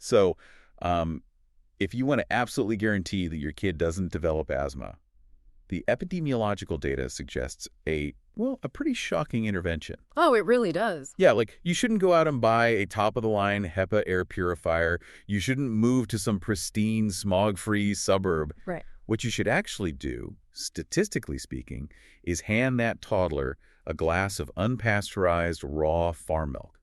So if you want to absolutely guarantee that your kid doesn't develop asthma, the epidemiological data suggests a pretty shocking intervention. Oh, it really does. Yeah, like you shouldn't go out and buy a top-of-the-line HEPA air purifier. You shouldn't move to some pristine, smog-free suburb. Right. What you should actually do, statistically speaking, is hand that toddler a glass of unpasteurized raw farm milk.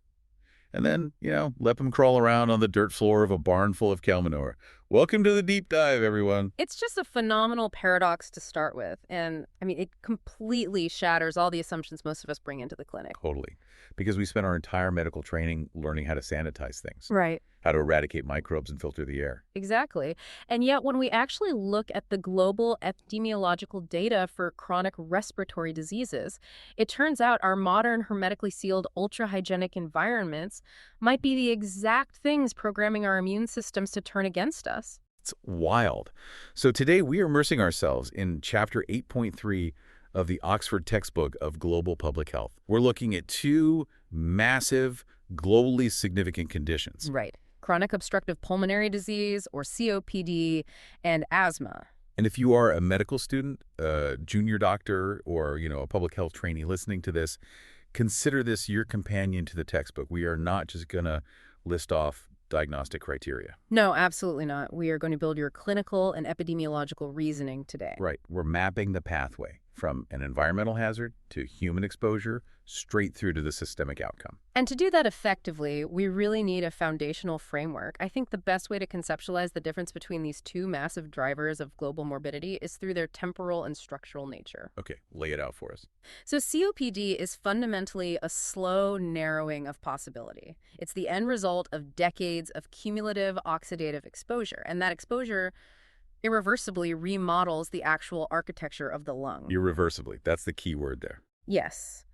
And then, let them crawl around on the dirt floor of a barn full of cow manure. Welcome to the deep dive, everyone. It's just a phenomenal paradox to start with. And, I mean, it completely shatters all the assumptions most of us bring into the clinic. Totally. Because we spent our entire medical training learning how to sanitize things. Right. How to eradicate microbes and filter the air. Exactly. And yet, when we actually look at the global epidemiological data for chronic respiratory diseases, it turns out our modern hermetically sealed, ultra-hygienic environments might be the exact things programming our immune systems to turn against us. It's wild. So today we are immersing ourselves in Chapter 8.3 of the Oxford textbook of Global Public Health. We're looking at two massive, globally significant conditions. Right. Chronic obstructive pulmonary disease, or COPD, and asthma. And if you are a medical student, a junior doctor, or a public health trainee listening to this, consider this your companion to the textbook. We are not just going to list off diagnostic criteria. No, absolutely not. We are going to build your clinical and epidemiological reasoning today. Right. We're mapping the pathway from an environmental hazard to human exposure straight through to the systemic outcome. And to do that effectively, we really need a foundational framework. I think the best way to conceptualize the difference between these two massive drivers of global morbidity is through their temporal and structural nature. Okay, lay it out for us. So COPD is fundamentally a slow narrowing of possibility. It's the end result of decades of cumulative oxidative exposure, and that exposure irreversibly remodels the actual architecture of the lung. Irreversibly. That's the key word there. Yes.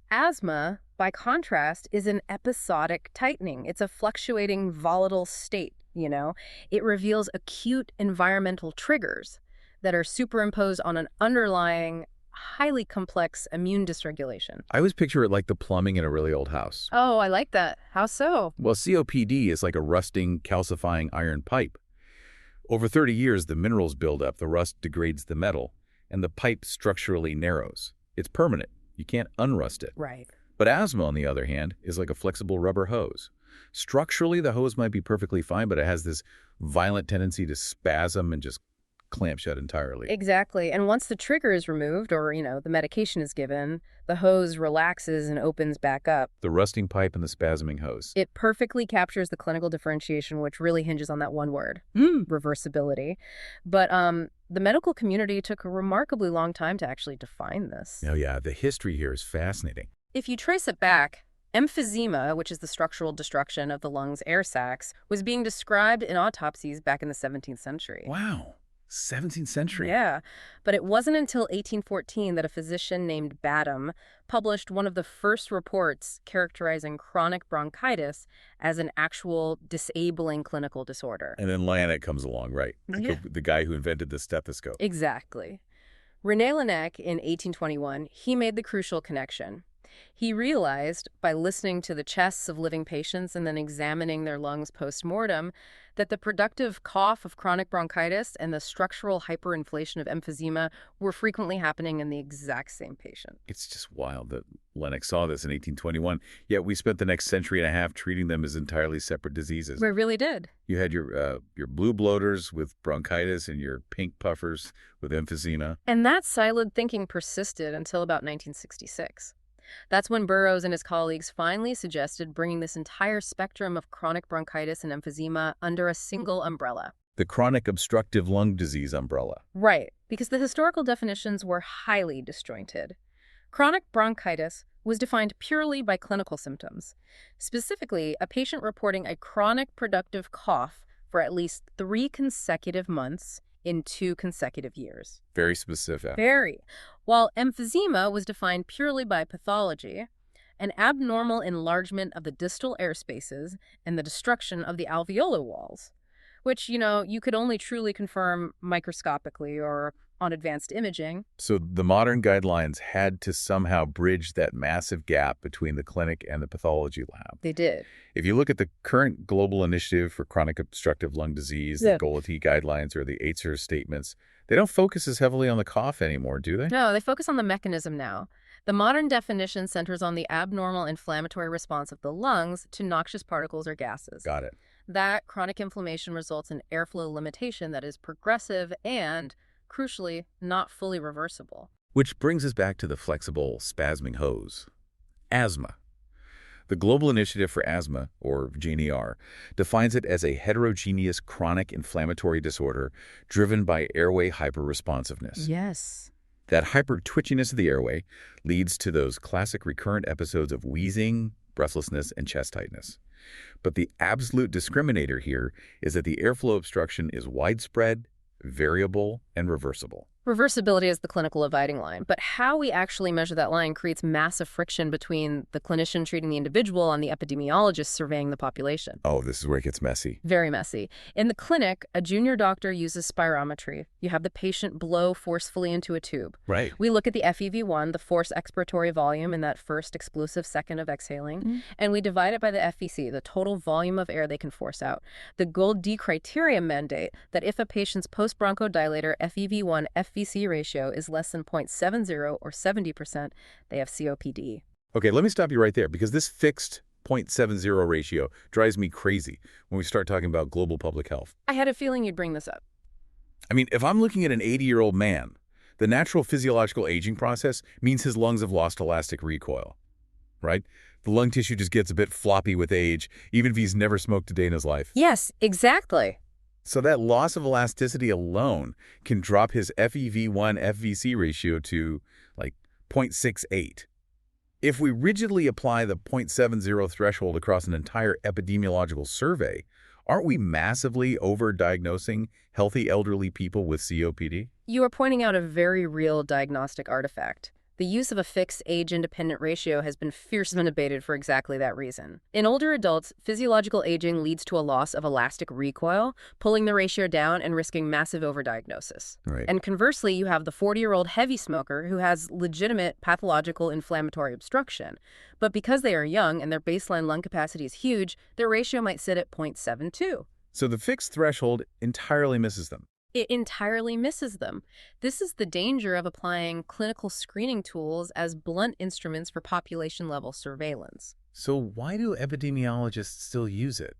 Asthma, by contrast, is an episodic tightening. It's a fluctuating, volatile state, It reveals acute environmental triggers that are superimposed on an underlying, highly complex immune dysregulation. I always picture it like the plumbing in a really old house. Oh, I like that. How so? Well, COPD is like a rusting, calcifying iron pipe. Over 30 years, the minerals build up, the rust degrades the metal, and the pipe structurally narrows. It's permanent. You can't unrust it. Right. But asthma, on the other hand, is like a flexible rubber hose. Structurally, the hose might be perfectly fine, but it has this violent tendency to spasm and just clamp shut entirely. Exactly. And once the trigger is removed or, the medication is given, the hose relaxes and opens back up. The rusting pipe and the spasming hose. It perfectly captures the clinical differentiation, which really hinges on that one word, reversibility. But the medical community took a remarkably long time to actually define this. Oh, yeah. The history here is fascinating. If you trace it back, emphysema, which is the structural destruction of the lung's air sacs, was being described in autopsies back in the 17th century. Wow. 17th century. Yeah, but it wasn't until 1814 that a physician named Badham published one of the first reports characterizing chronic bronchitis as an actual disabling clinical disorder. And then Laennec comes along, right? Yeah. The guy who invented the stethoscope. Exactly. René Laennec, in 1821, he made the crucial connection. He realized, by listening to the chests of living patients and then examining their lungs post-mortem, that the productive cough of chronic bronchitis and the structural hyperinflation of emphysema were frequently happening in the exact same patient. It's just wild that Laennec saw this in 1821, yet we spent the next century and a half treating them as entirely separate diseases. We really did. You had your blue bloaters with bronchitis and your pink puffers with emphysema. And that siloed thinking persisted until about 1966. That's when Burroughs and his colleagues finally suggested bringing this entire spectrum of chronic bronchitis and emphysema under a single umbrella. The chronic obstructive lung disease umbrella. Right, because the historical definitions were highly disjointed. Chronic bronchitis was defined purely by clinical symptoms. Specifically, a patient reporting a chronic productive cough for at least 3 consecutive months in 2 consecutive years. Very specific. Very. While emphysema was defined purely by pathology, an abnormal enlargement of the distal air spaces and the destruction of the alveolar walls, which, you could only truly confirm microscopically or on advanced imaging. So the modern guidelines had to somehow bridge that massive gap between the clinic and the pathology lab. They did. If you look at the current global initiative for chronic obstructive lung disease, the GOLAT guidelines or the ACER statements, they don't focus as heavily on the cough anymore, do they? No, they focus on the mechanism now. The modern definition centers on the abnormal inflammatory response of the lungs to noxious particles or gases. Got it. That chronic inflammation results in airflow limitation that is progressive and, crucially, not fully reversible. Which brings us back to the flexible spasming hose. Asthma. The Global Initiative for Asthma, or GNER, defines it as a heterogeneous chronic inflammatory disorder driven by airway hyperresponsiveness. Yes. That hypertwitchiness of the airway leads to those classic recurrent episodes of wheezing, breathlessness, and chest tightness. But the absolute discriminator here is that the airflow obstruction is widespread, variable, and reversible. Reversibility is the clinical dividing line, but how we actually measure that line creates massive friction between the clinician treating the individual and the epidemiologist surveying the population. Oh, this is where it gets messy. Very messy. In the clinic, a junior doctor uses spirometry. You have the patient blow forcefully into a tube. Right. We look at the FEV1, the forced expiratory volume in that first explosive second of exhaling, and we divide it by the FVC, the total volume of air they can force out. The GOLD criteria mandate that if a patient's post-bronchodilator FEV1 FVC ratio is less than 0.70 or 70%, they have COPD. Okay, let me stop you right there because this fixed 0.70 ratio drives me crazy when we start talking about global public health. I had a feeling you'd bring this up. I mean, if I'm looking at an 80-year-old man, the natural physiological aging process means his lungs have lost elastic recoil, right? The lung tissue just gets a bit floppy with age, even if he's never smoked a day in his life. Yes, exactly. So that loss of elasticity alone can drop his FEV1 FVC ratio to like 0.68. If we rigidly apply the 0.70 threshold across an entire epidemiological survey, aren't we massively overdiagnosing healthy elderly people with COPD? You are pointing out a very real diagnostic artifact. The use of a fixed age-independent ratio has been fiercely debated for exactly that reason. In older adults, physiological aging leads to a loss of elastic recoil, pulling the ratio down and risking massive overdiagnosis. Right. And conversely, you have the 40-year-old heavy smoker who has legitimate pathological inflammatory obstruction. But because they are young and their baseline lung capacity is huge, their ratio might sit at 0.72. So the fixed threshold entirely misses them. It entirely misses them. This is the danger of applying clinical screening tools as blunt instruments for population-level surveillance. So why do epidemiologists still use it?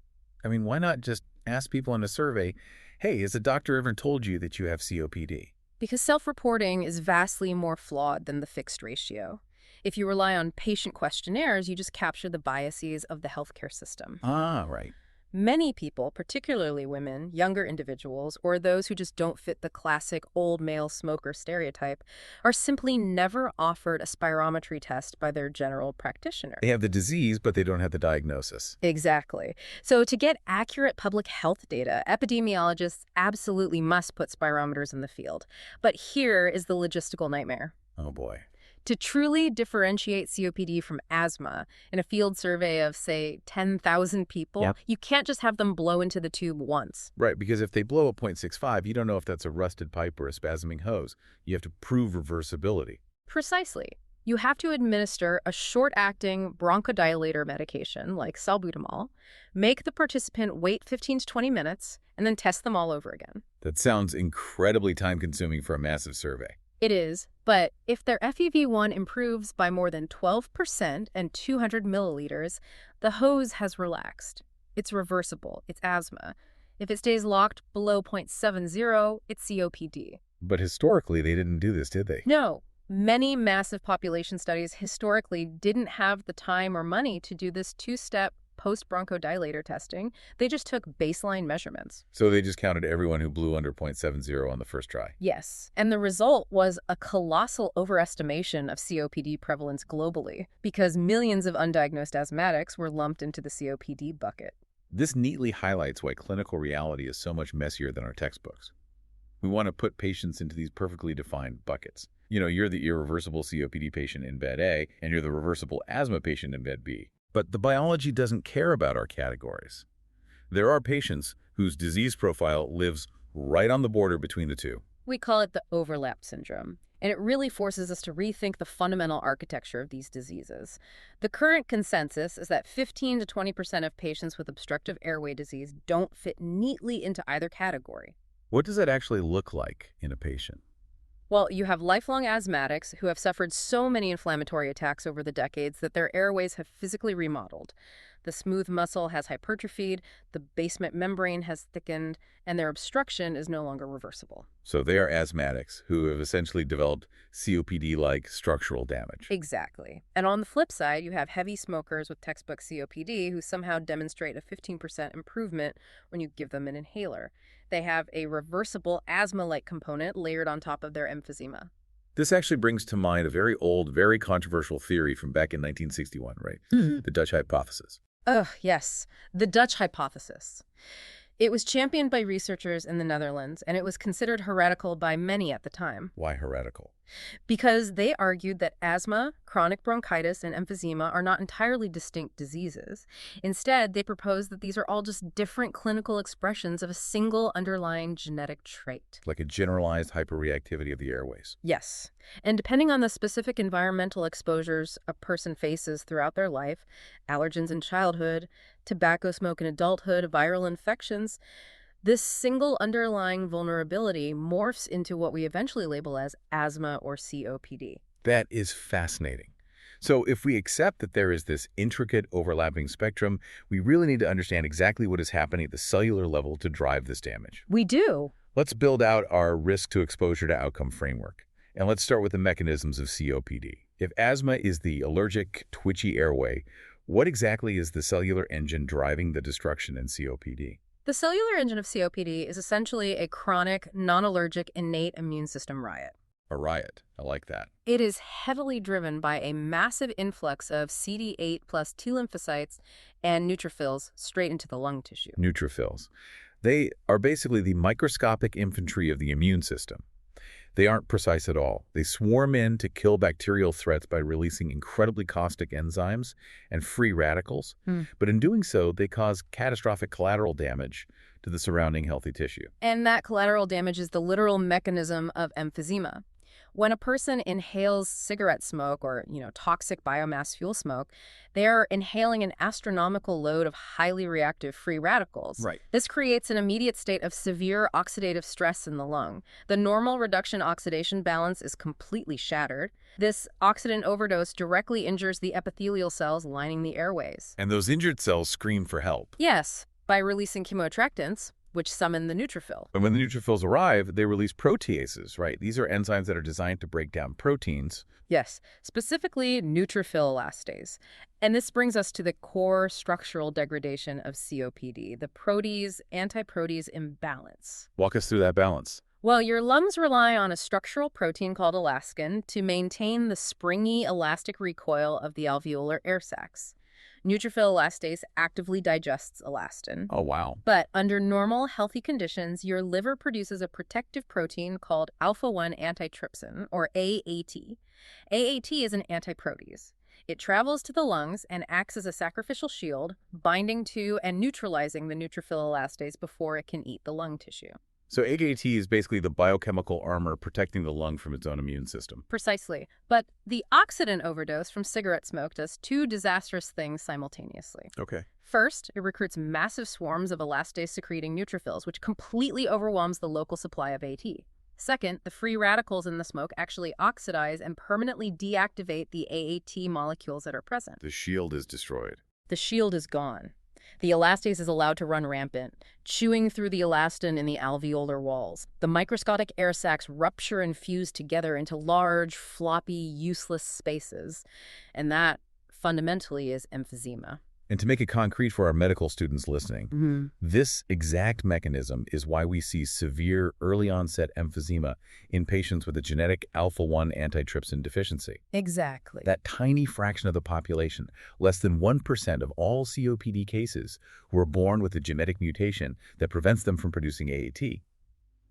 I mean, why not just ask people in a survey, hey, has a doctor ever told you that you have COPD? Because self-reporting is vastly more flawed than the fixed ratio. If you rely on patient questionnaires, you just capture the biases of the healthcare system. Ah, right. Many people, particularly women, younger individuals, or those who just don't fit the classic old male smoker stereotype, are simply never offered a spirometry test by their general practitioner. They have the disease, but they don't have the diagnosis. Exactly. So to get accurate public health data, epidemiologists absolutely must put spirometers in the field. But here is the logistical nightmare. Oh, boy. To truly differentiate COPD from asthma in a field survey of, say, 10,000 people, you can't just have them blow into the tube once. Right, because if they blow a 0.65, you don't know if that's a rusted pipe or a spasming hose. You have to prove reversibility. Precisely. You have to administer a short-acting bronchodilator medication like salbutamol, make the participant wait 15 to 20 minutes, and then test them all over again. That sounds incredibly time-consuming for a massive survey. It is, but if their FEV1 improves by more than 12% and 200 milliliters, the hose has relaxed. It's reversible. It's asthma. If it stays locked below 0.70, it's COPD. But historically, they didn't do this, did they? No. Many massive population studies historically didn't have the time or money to do this two-step post-bronchodilator testing. They just took baseline measurements. So they just counted everyone who blew under 0.70 on the first try. Yes. And the result was a colossal overestimation of COPD prevalence globally because millions of undiagnosed asthmatics were lumped into the COPD bucket. This neatly highlights why clinical reality is so much messier than our textbooks. We want to put patients into these perfectly defined buckets. You know, you're the irreversible COPD patient in bed A, and you're the reversible asthma patient in bed B. But the biology doesn't care about our categories. There are patients whose disease profile lives right on the border between the two. We call it the overlap syndrome, and it really forces us to rethink the fundamental architecture of these diseases. The current consensus is that 15 to 20% of patients with obstructive airway disease don't fit neatly into either category. What does that actually look like in a patient? Well, you have lifelong asthmatics who have suffered so many inflammatory attacks over the decades that their airways have physically remodeled. The smooth muscle has hypertrophied, the basement membrane has thickened, and their obstruction is no longer reversible. So they are asthmatics who have essentially developed COPD-like structural damage. Exactly. And on the flip side, you have heavy smokers with textbook COPD who somehow demonstrate a 15% improvement when you give them an inhaler. They have a reversible asthma-like component layered on top of their emphysema. This actually brings to mind a very old, very controversial theory from back in 1961, right? The Dutch hypothesis. Ugh, yes. The Dutch hypothesis. It was championed by researchers in the Netherlands, and it was considered heretical by many at the time. Why heretical? Because they argued that asthma, chronic bronchitis, and emphysema are not entirely distinct diseases. Instead, they proposed that these are all just different clinical expressions of a single underlying genetic trait. Like a generalized hyperreactivity of the airways. Yes. And depending on the specific environmental exposures a person faces throughout their life, allergens in childhood, tobacco smoke in adulthood, viral infections, this single underlying vulnerability morphs into what we eventually label as asthma or COPD. That is fascinating. So if we accept that there is this intricate overlapping spectrum, we really need to understand exactly what is happening at the cellular level to drive this damage. We do. Let's build out our risk to exposure to outcome framework. And let's start with the mechanisms of COPD. If asthma is the allergic, twitchy airway, what exactly is the cellular engine driving the destruction in COPD? The cellular engine of COPD is essentially a chronic, non-allergic, innate immune system riot. A riot. I like that. It is heavily driven by a massive influx of CD8 plus T lymphocytes and neutrophils straight into the lung tissue. Neutrophils. They are basically the microscopic infantry of the immune system. They aren't precise at all. They swarm in to kill bacterial threats by releasing incredibly caustic enzymes and free radicals. But in doing so, they cause catastrophic collateral damage to the surrounding healthy tissue. And that collateral damage is the literal mechanism of emphysema. When a person inhales cigarette smoke or, toxic biomass fuel smoke, they are inhaling an astronomical load of highly reactive free radicals. Right. This creates an immediate state of severe oxidative stress in the lung. The normal reduction-oxidation balance is completely shattered. This oxidant overdose directly injures the epithelial cells lining the airways. And those injured cells scream for help. Yes, by releasing chemoattractants, which summon the neutrophil. And when the neutrophils arrive, they release proteases, right? These are enzymes that are designed to break down proteins. Yes, specifically neutrophil elastase. And this brings us to the core structural degradation of COPD, the protease-antiprotease imbalance. Walk us through that balance. Well, your lungs rely on a structural protein called elastin to maintain the springy elastic recoil of the alveolar air sacs. Neutrophil elastase actively digests elastin. Oh, wow. But under normal, healthy conditions, your liver produces a protective protein called alpha-1 antitrypsin, or AAT. AAT is an antiprotease. It travels to the lungs and acts as a sacrificial shield, binding to and neutralizing the neutrophil elastase before it can eat the lung tissue. So AAT is basically the biochemical armor protecting the lung from its own immune system. Precisely. But the oxidant overdose from cigarette smoke does two disastrous things simultaneously. Okay. First, it recruits massive swarms of elastase-secreting neutrophils, which completely overwhelms the local supply of AT. Second, the free radicals in the smoke actually oxidize and permanently deactivate the AAT molecules that are present. The shield is destroyed. The shield is gone. The elastase is allowed to run rampant, chewing through the elastin in the alveolar walls. The microscopic air sacs rupture and fuse together into large, floppy, useless spaces. And that, fundamentally, is emphysema. And to make it concrete for our medical students listening, this exact mechanism is why we see severe early-onset emphysema in patients with a genetic alpha-1 antitrypsin deficiency. Exactly. That tiny fraction of the population, less than 1% of all COPD cases, who are born with a genetic mutation that prevents them from producing AAT.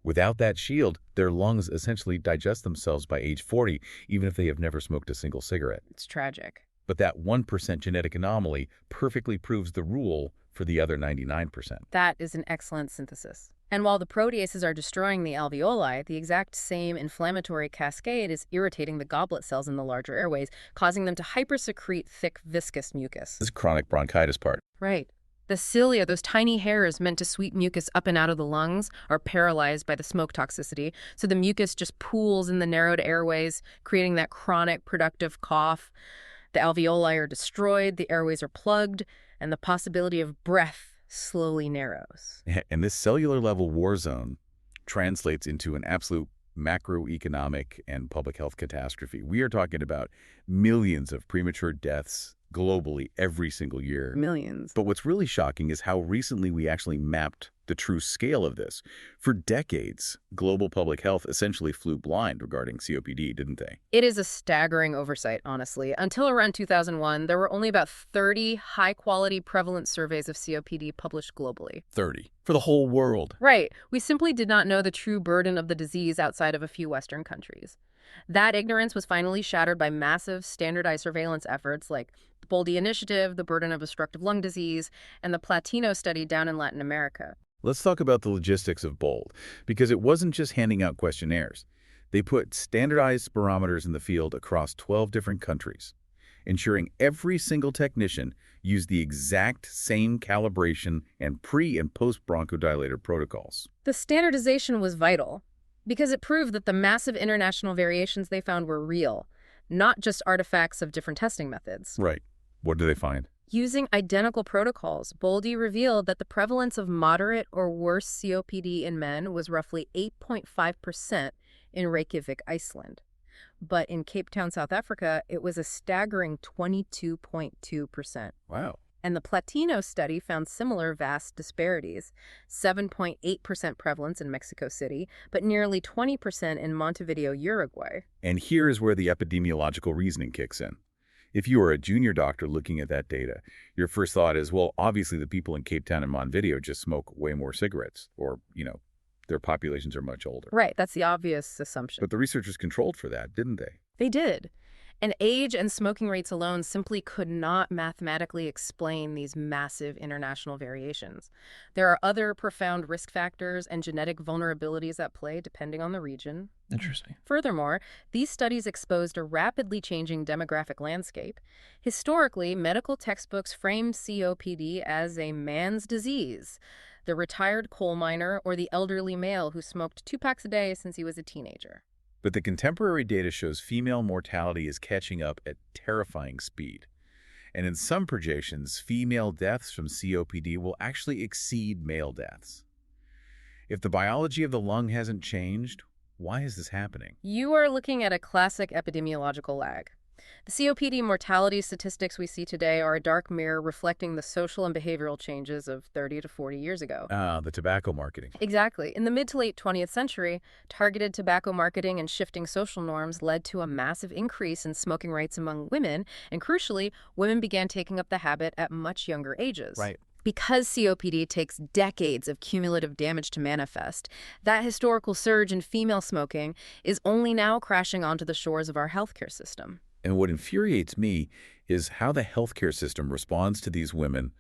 Without that shield, their lungs essentially digest themselves by age 40, even if they have never smoked a single cigarette. It's tragic. But that 1% genetic anomaly perfectly proves the rule for the other 99%. That is an excellent synthesis. And while the proteases are destroying the alveoli, the exact same inflammatory cascade is irritating the goblet cells in the larger airways, causing them to hypersecrete thick, viscous mucus. This is chronic bronchitis part. Right. The cilia, those tiny hairs meant to sweep mucus up and out of the lungs, are paralyzed by the smoke toxicity, so the mucus just pools in the narrowed airways, creating that chronic productive cough. The alveoli are destroyed, the airways are plugged, and the possibility of breath slowly narrows. And this cellular level war zone translates into an absolute macroeconomic and public health catastrophe. We are talking about millions of premature deaths globally every single year. Millions. But what's really shocking is how recently we actually mapped the true scale of this. For decades, global public health essentially flew blind regarding COPD, didn't they? It is a staggering oversight, honestly. Until around 2001, there were only about 30 high-quality prevalence surveys of COPD published globally. 30. For the whole world. Right. We simply did not know the true burden of the disease outside of a few Western countries. That ignorance was finally shattered by massive standardized surveillance efforts like the Boldy Initiative, the Burden of Obstructive Lung Disease, and the Platino study down in Latin America. Let's talk about the logistics of BOLD, because it wasn't just handing out questionnaires. They put standardized barometers in the field across 12 different countries, ensuring every single technician used the exact same calibration and pre- and post-bronchodilator protocols. The standardization was vital because it proved that the massive international variations they found were real, not just artifacts of different testing methods. Right. What do they find? Using identical protocols, Boldy revealed that the prevalence of moderate or worse COPD in men was roughly 8.5% in Reykjavik, Iceland. But in Cape Town, South Africa, it was a staggering 22.2%. Wow. And the Platino study found similar vast disparities, 7.8% prevalence in Mexico City, but nearly 20% in Montevideo, Uruguay. And here is where the epidemiological reasoning kicks in. If you are a junior doctor looking at that data, your first thought is, well, obviously the people in Cape Town and Montevideo just smoke way more cigarettes, or, their populations are much older. Right, that's the obvious assumption. But the researchers controlled for that, didn't they? They did. And age and smoking rates alone simply could not mathematically explain these massive international variations. There are other profound risk factors and genetic vulnerabilities at play depending on the region. Interesting. Furthermore, these studies exposed a rapidly changing demographic landscape. Historically, medical textbooks framed COPD as a man's disease, the retired coal miner or the elderly male who smoked 2 packs a day since he was a teenager. But the contemporary data shows female mortality is catching up at terrifying speed. And in some projections, female deaths from COPD will actually exceed male deaths. If the biology of the lung hasn't changed, why is this happening? You are looking at a classic epidemiological lag. The COPD mortality statistics we see today are a dark mirror reflecting the social and behavioral changes of 30 to 40 years ago. The tobacco marketing. Exactly. In the mid to late 20th century, targeted tobacco marketing and shifting social norms led to a massive increase in smoking rates among women, and crucially, women began taking up the habit at much younger ages. Right. Because COPD takes decades of cumulative damage to manifest, that historical surge in female smoking is only now crashing onto the shores of our healthcare system. And what infuriates me is how the healthcare system responds to these women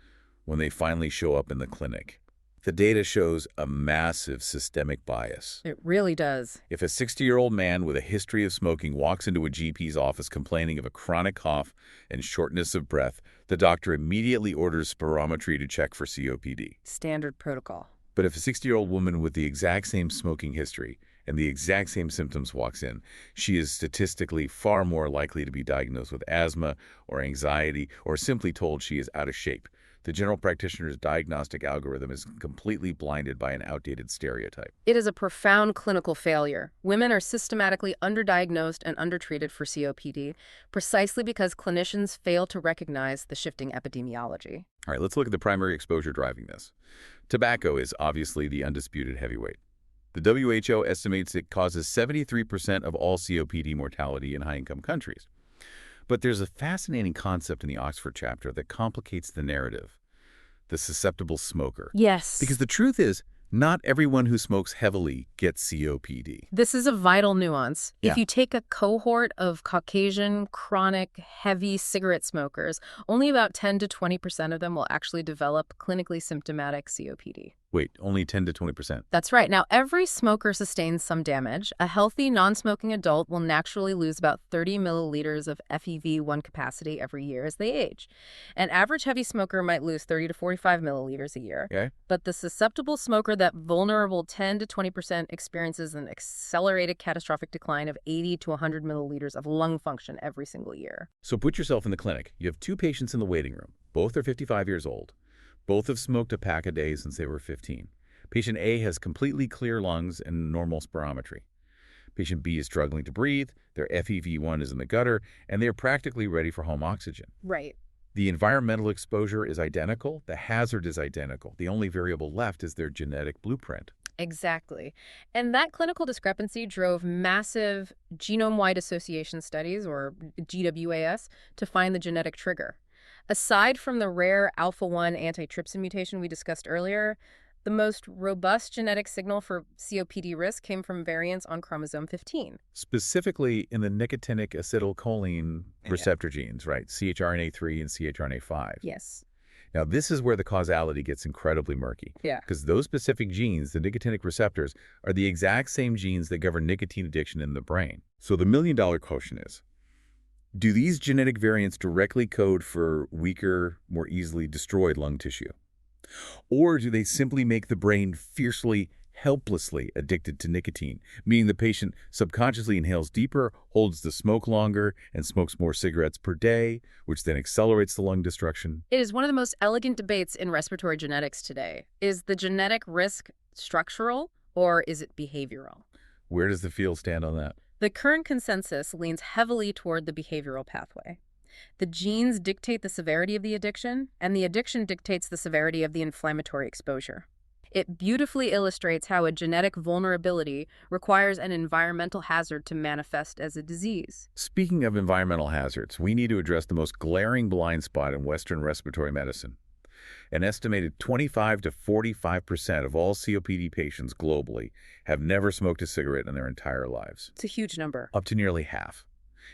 when they finally show up in the clinic. The data shows a massive systemic bias. It really does. If a 60-year-old man with a history of smoking walks into a GP's office complaining of a chronic cough and shortness of breath, the doctor immediately orders spirometry to check for COPD. Standard protocol. But if a 60-year-old woman with the exact same smoking history and the exact same symptoms walks in, she is statistically far more likely to be diagnosed with asthma or anxiety or simply told she is out of shape. The general practitioner's diagnostic algorithm is completely blinded by an outdated stereotype. It is a profound clinical failure. Women are systematically underdiagnosed and undertreated for COPD precisely because clinicians fail to recognize the shifting epidemiology. All right, let's look at the primary exposure driving this. Tobacco is obviously the undisputed heavyweight. The WHO estimates it causes 73% of all COPD mortality in high-income countries. But there's a fascinating concept in the Oxford chapter that complicates the narrative: the susceptible smoker. Yes. Because the truth is, not everyone who smokes heavily gets COPD. This is a vital nuance. Yeah. If you take a cohort of Caucasian, chronic, heavy cigarette smokers, only about 10 to 20% of them will actually develop clinically symptomatic COPD. Wait, only 10 to 20%. That's right. Now, every smoker sustains some damage. A healthy, non-smoking adult will naturally lose about 30 milliliters of FEV1 capacity every year as they age. An average heavy smoker might lose 30 to 45 milliliters a year. Okay? But the susceptible smoker, that vulnerable 10 to 20%, experiences an accelerated catastrophic decline of 80 to 100 milliliters of lung function every single year. So put yourself in the clinic. You have two patients in the waiting room. Both are 55 years old. Both have smoked a pack a day since they were 15. Patient A has completely clear lungs and normal spirometry. Patient B is struggling to breathe, their FEV1 is in the gutter, and they are practically ready for home oxygen. Right. The environmental exposure is identical, the hazard is identical. The only variable left is their genetic blueprint. Exactly. And that clinical discrepancy drove massive genome-wide association studies, or GWAS, to find the genetic trigger. Aside from the rare alpha-1 antitrypsin mutation we discussed earlier, the most robust genetic signal for COPD risk came from variants on chromosome 15. Specifically in the nicotinic acetylcholine receptor genes, right? ChRNA3 and ChRNA5. Yes. Now, this is where the causality gets incredibly murky. Yeah. Because those specific genes, the nicotinic receptors, are the exact same genes that govern nicotine addiction in the brain. So the million-dollar question is, do these genetic variants directly code for weaker, more easily destroyed lung tissue? Or do they simply make the brain fiercely, helplessly addicted to nicotine, meaning the patient subconsciously inhales deeper, holds the smoke longer, and smokes more cigarettes per day, which then accelerates the lung destruction? It is one of the most elegant debates in respiratory genetics today. Is the genetic risk structural, or is it behavioral? Where does the field stand on that? The current consensus leans heavily toward the behavioral pathway. The genes dictate the severity of the addiction, and the addiction dictates the severity of the inflammatory exposure. It beautifully illustrates how a genetic vulnerability requires an environmental hazard to manifest as a disease. Speaking of environmental hazards, we need to address the most glaring blind spot in Western respiratory medicine. An estimated 25 to 45% of all COPD patients globally have never smoked a cigarette in their entire lives. It's a huge number. Up to nearly half.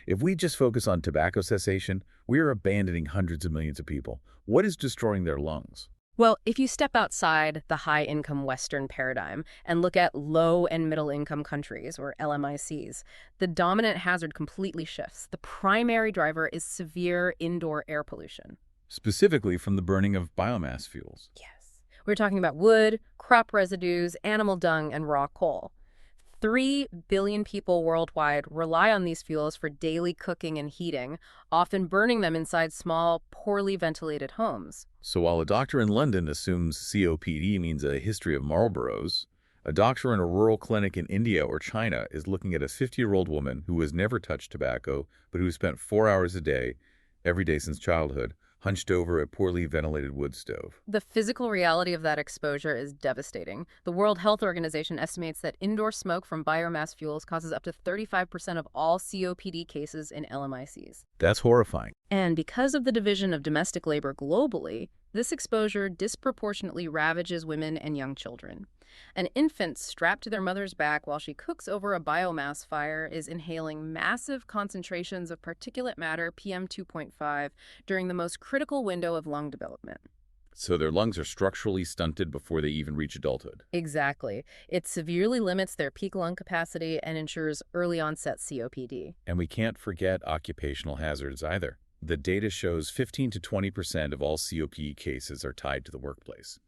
If we just focus on tobacco cessation, we are abandoning hundreds of millions of people. What is destroying their lungs? Well, if you step outside the high-income Western paradigm and look at low- and middle-income countries, or LMICs, the dominant hazard completely shifts. The primary driver is severe indoor air pollution. Specifically from the burning of biomass fuels. Yes. We're talking about wood, crop residues, animal dung, and raw coal. 3 billion people worldwide rely on these fuels for daily cooking and heating, often burning them inside small, poorly ventilated homes. So while a doctor in London assumes COPD means a history of Marlboros, a doctor in a rural clinic in India or China is looking at a 50-year-old woman who has never touched tobacco, but who spent 4 hours a day, every day since childhood, hunched over a poorly ventilated wood stove. The physical reality of that exposure is devastating. The World Health Organization estimates that indoor smoke from biomass fuels causes up to 35% of all COPD cases in LMICs. That's horrifying. And because of the division of domestic labor globally, this exposure disproportionately ravages women and young children. An infant strapped to their mother's back while she cooks over a biomass fire is inhaling massive concentrations of particulate matter, PM2.5, during the most critical window of lung development. So their lungs are structurally stunted before they even reach adulthood. Exactly. It severely limits their peak lung capacity and ensures early onset COPD. And we can't forget occupational hazards either. The data shows 15 to 20% of all COPD cases are tied to the workplace.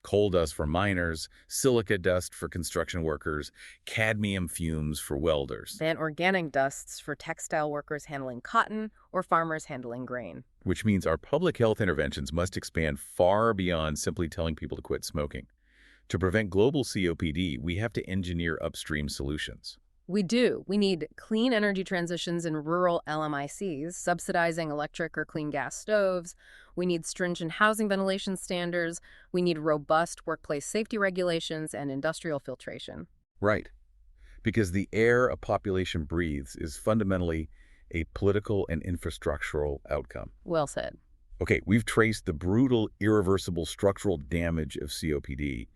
Coal dust for miners, silica dust for construction workers, cadmium fumes for welders. And organic dusts for textile workers handling cotton or farmers handling grain. Which means our public health interventions must expand far beyond simply telling people to quit smoking. To prevent global COPD, we have to engineer upstream solutions. We do. We need clean energy transitions in rural LMICs, subsidizing electric or clean gas stoves. We need stringent housing ventilation standards. We need robust workplace safety regulations and industrial filtration. Right. Because the air a population breathes is fundamentally a political and infrastructural outcome. Well said. Okay, we've traced the brutal, irreversible structural damage of COPD.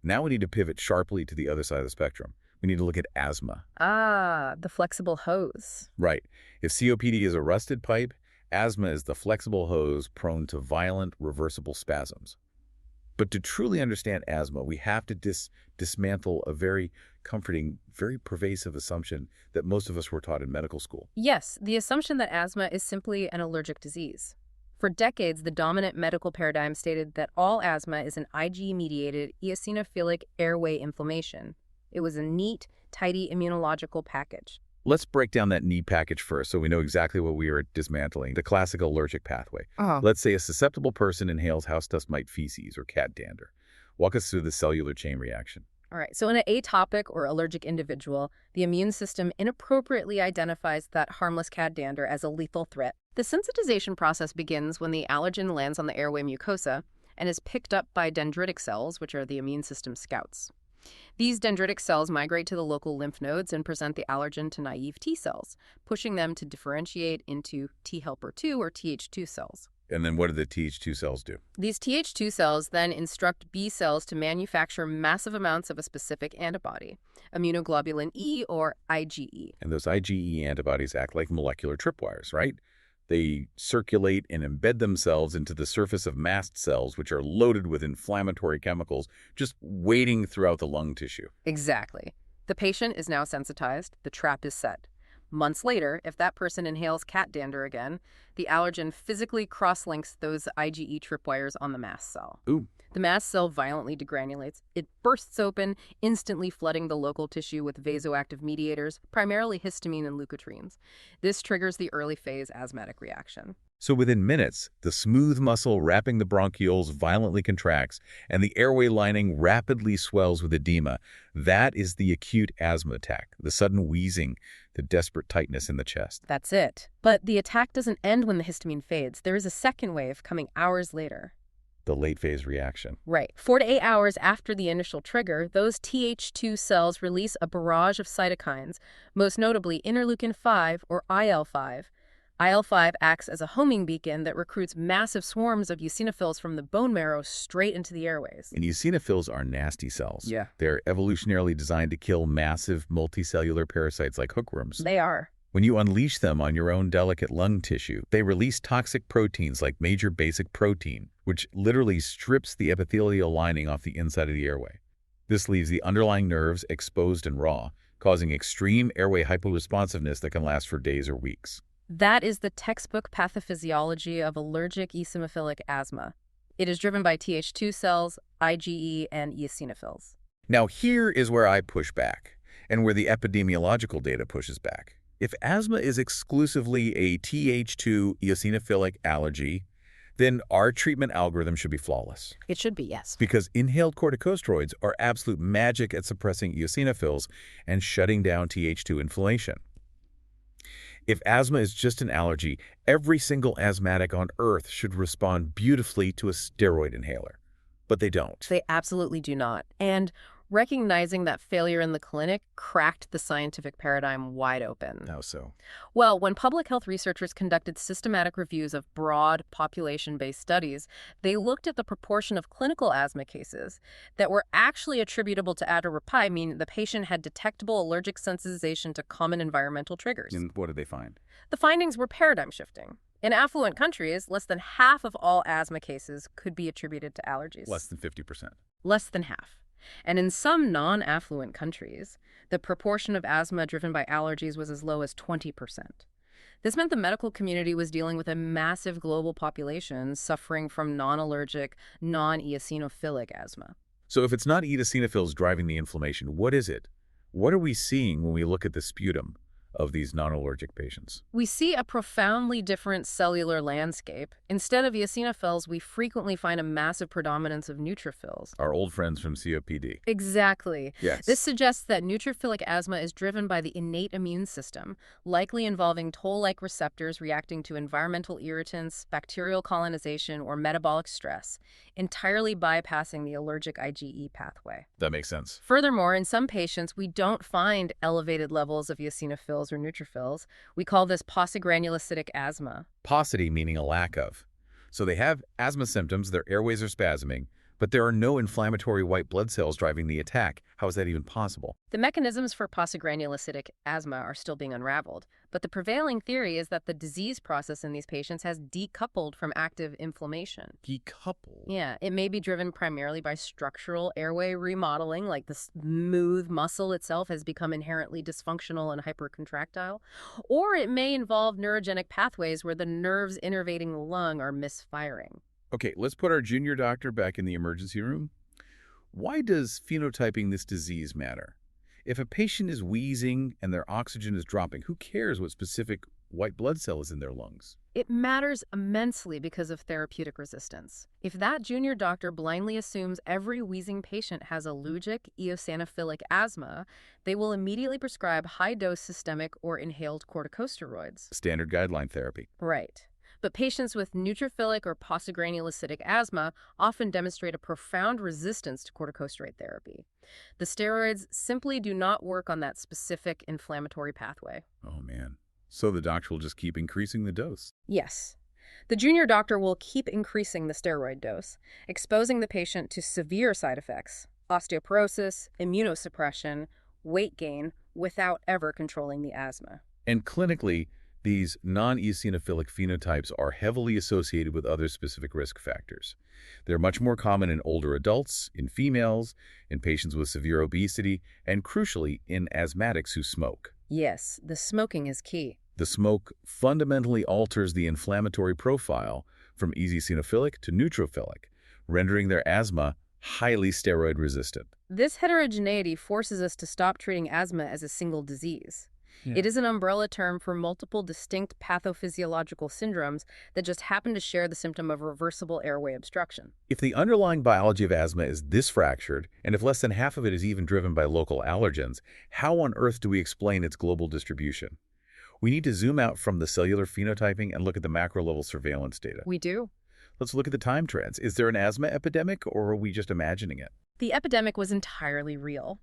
Now we need to pivot sharply to the other side of the spectrum. We need to look at asthma. Ah, the flexible hose. Right. If COPD is a rusted pipe, asthma is the flexible hose prone to violent, reversible spasms. But to truly understand asthma, we have to dismantle a very comforting, very pervasive assumption that most of us were taught in medical school. Yes, the assumption that asthma is simply an allergic disease. For decades, the dominant medical paradigm stated that all asthma is an IgE-mediated eosinophilic airway inflammation. It was a neat, tidy immunological package. Let's break down that knee package first so we know exactly what we are dismantling, the classical allergic pathway. Let's say a susceptible person inhales house dust mite feces or cat dander. Walk us through the cellular chain reaction. All right, so in an atopic or allergic individual, the immune system inappropriately identifies that harmless cat dander as a lethal threat. The sensitization process begins when the allergen lands on the airway mucosa and is picked up by dendritic cells, which are the immune system scouts. These dendritic cells migrate to the local lymph nodes and present the allergen to naive T cells, pushing them to differentiate into T helper 2 or Th2 cells. And then what do the Th2 cells do? These Th2 cells then instruct B cells to manufacture massive amounts of a specific antibody, immunoglobulin E or IgE. And those IgE antibodies act like molecular tripwires, right? They circulate and embed themselves into the surface of mast cells, which are loaded with inflammatory chemicals, just waiting throughout the lung tissue. Exactly. The patient is now sensitized. The trap is set. Months later, if that person inhales cat dander again, the allergen physically cross-links those IgE tripwires on the mast cell. Ooh. The mast cell violently degranulates. It bursts open, instantly flooding the local tissue with vasoactive mediators, primarily histamine and leukotrienes. This triggers the early phase asthmatic reaction. So within minutes, the smooth muscle wrapping the bronchioles violently contracts, and the airway lining rapidly swells with edema. That is the acute asthma attack, the sudden wheezing, the desperate tightness in the chest. That's it. But the attack doesn't end when the histamine fades. There is a second wave coming hours later. The late phase reaction. Right. 4 to 8 hours after the initial trigger, those Th2 cells release a barrage of cytokines, most notably interleukin-5 or IL-5. IL-5 acts as a homing beacon that recruits massive swarms of eosinophils from the bone marrow straight into the airways. And eosinophils are nasty cells. Yeah. They're evolutionarily designed to kill massive multicellular parasites like hookworms. They are. When you unleash them on your own delicate lung tissue, they release toxic proteins like major basic protein, which literally strips the epithelial lining off the inside of the airway. This leaves the underlying nerves exposed and raw, causing extreme airway hyporesponsiveness that can last for days or weeks. That is the textbook pathophysiology of allergic eosinophilic asthma. It is driven by Th2 cells, IgE, and eosinophils. Now here is where I push back, and where the epidemiological data pushes back. If asthma is exclusively a Th2 eosinophilic allergy, then our treatment algorithm should be flawless. It should be, yes. Because inhaled corticosteroids are absolute magic at suppressing eosinophils and shutting down Th2 inflammation. If asthma is just an allergy, every single asthmatic on Earth should respond beautifully to a steroid inhaler. But they don't. They absolutely do not. And recognizing that failure in the clinic cracked the scientific paradigm wide open. How so? Well, when public health researchers conducted systematic reviews of broad population-based studies, they looked at the proportion of clinical asthma cases that were actually attributable to atorvapi, meaning the patient had detectable allergic sensitization to common environmental triggers. And what did they find? The findings were paradigm shifting. In affluent countries, less than half of all asthma cases could be attributed to allergies. Less than 50%. Less than half. And in some non-affluent countries, the proportion of asthma driven by allergies was as low as 20%. This meant the medical community was dealing with a massive global population suffering from non-allergic, non-eosinophilic asthma. So if it's not eosinophils driving the inflammation, what is it? What are we seeing when we look at the sputum of these non-allergic patients? We see a profoundly different cellular landscape. Instead of eosinophils, we frequently find a massive predominance of neutrophils. Our old friends from COPD. Exactly. Yes. This suggests that neutrophilic asthma is driven by the innate immune system, likely involving toll-like receptors reacting to environmental irritants, bacterial colonization, or metabolic stress, entirely bypassing the allergic IgE pathway. That makes sense. Furthermore, in some patients, we don't find elevated levels of eosinophils or neutrophils. We call this paucigranulocytic asthma. Paucity meaning a lack of. So they have asthma symptoms, their airways are spasming, But there are no inflammatory white blood cells driving the attack. How is that even possible? The mechanisms for postgranulocytic asthma are still being unraveled, but the prevailing theory is that the disease process in these patients has decoupled from active inflammation. Decoupled. Yeah, it may be driven primarily by structural airway remodeling, like the smooth muscle itself has become inherently dysfunctional and hypercontractile, or it may involve neurogenic pathways where the nerves innervating the lung are misfiring. Okay, let's put our junior doctor back in the emergency room. Why does phenotyping this disease matter? If a patient is wheezing and their oxygen is dropping, who cares what specific white blood cell is in their lungs? It matters immensely because of therapeutic resistance. If that junior doctor blindly assumes every wheezing patient has allergic eosinophilic asthma, they will immediately prescribe high-dose systemic or inhaled corticosteroids. Standard guideline therapy. Right. But patients with neutrophilic or postgranulocytic asthma often demonstrate a profound resistance to corticosteroid therapy. The steroids simply do not work on that specific inflammatory pathway. Oh, man. So the doctor will just keep increasing the dose. Yes. The junior doctor will keep increasing the steroid dose, exposing the patient to severe side effects, osteoporosis, immunosuppression, weight gain, without ever controlling the asthma. And clinically, these non-eosinophilic phenotypes are heavily associated with other specific risk factors. They're much more common in older adults, in females, in patients with severe obesity, and crucially, in asthmatics who smoke. Yes, the smoking is key. The smoke fundamentally alters the inflammatory profile from eosinophilic to neutrophilic, rendering their asthma highly steroid resistant. This heterogeneity forces us to stop treating asthma as a single disease. Yeah. It is an umbrella term for multiple distinct pathophysiological syndromes that just happen to share the symptom of reversible airway obstruction. If the underlying biology of asthma is this fractured, and if less than half of it is even driven by local allergens, how on earth do we explain its global distribution? We need to zoom out from the cellular phenotyping and look at the macro-level surveillance data. We do. Let's look at the time trends. Is there an asthma epidemic, or are we just imagining it? The epidemic was entirely real.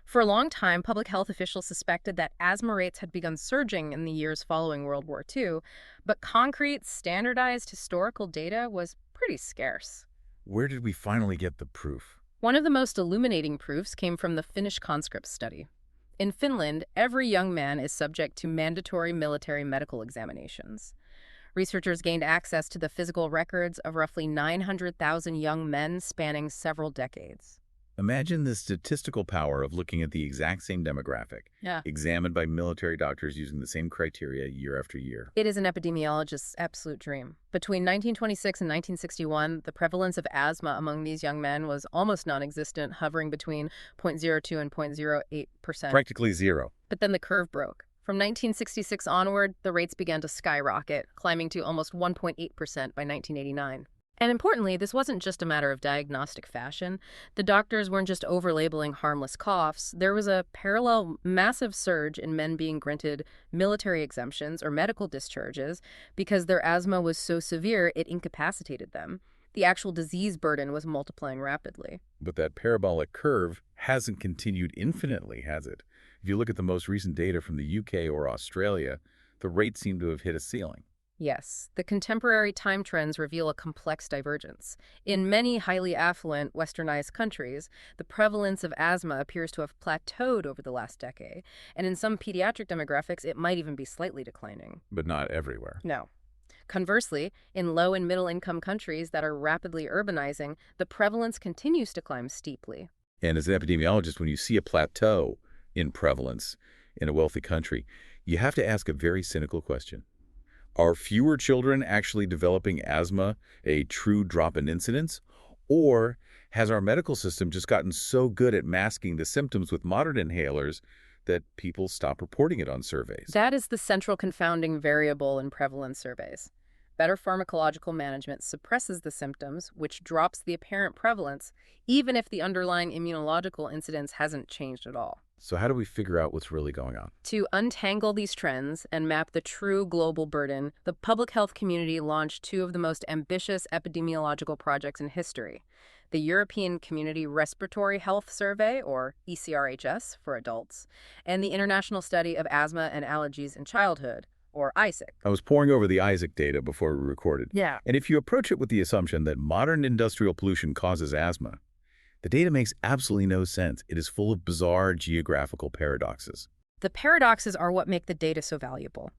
For a long time, public health officials suspected that asthma rates had begun surging in the years following World War II, but concrete, standardized historical data was pretty scarce. Where did we finally get the proof? One of the most illuminating proofs came from the Finnish conscript study. In Finland, every young man is subject to mandatory military medical examinations. Researchers gained access to the physical records of roughly 900,000 young men spanning several decades. Imagine the statistical power of looking at the exact same demographic, examined by military doctors using the same criteria year after year. It is an epidemiologist's absolute dream. Between 1926 and 1961, the prevalence of asthma among these young men was almost non-existent, hovering between 0.02 and 0.08%. Practically zero. But then the curve broke. From 1966 onward, the rates began to skyrocket, climbing to almost 1.8% by 1989. And importantly, this wasn't just a matter of diagnostic fashion. The doctors weren't just overlabeling harmless coughs. There was a parallel massive surge in men being granted military exemptions or medical discharges because their asthma was so severe it incapacitated them. The actual disease burden was multiplying rapidly. But that parabolic curve hasn't continued infinitely, has it? If you look at the most recent data from the UK or Australia, the rates seem to have hit a ceiling. Yes, the contemporary time trends reveal a complex divergence. In many highly affluent, westernized countries, the prevalence of asthma appears to have plateaued over the last decade, and in some pediatric demographics, it might even be slightly declining. But not everywhere. No. Conversely, in low and middle-income countries that are rapidly urbanizing, the prevalence continues to climb steeply. And as an epidemiologist, when you see a plateau in prevalence in a wealthy country, you have to ask a very cynical question. Are fewer children actually developing asthma a true drop in incidence? Or has our medical system just gotten so good at masking the symptoms with modern inhalers that people stop reporting it on surveys? That is the central confounding variable in prevalence surveys. Better pharmacological management suppresses the symptoms, which drops the apparent prevalence, even if the underlying immunological incidence hasn't changed at all. So how do we figure out what's really going on? To untangle these trends and map the true global burden, the public health community launched two of the most ambitious epidemiological projects in history: the European Community Respiratory Health Survey, or ECRHS for adults, and the International Study of Asthma and Allergies in Childhood, or ISIC. I was poring over the Isaac data before we recorded. Yeah. And if you approach it with the assumption that modern industrial pollution causes asthma, the data makes absolutely no sense. It is full of bizarre geographical paradoxes. The paradoxes are what make the data so valuable.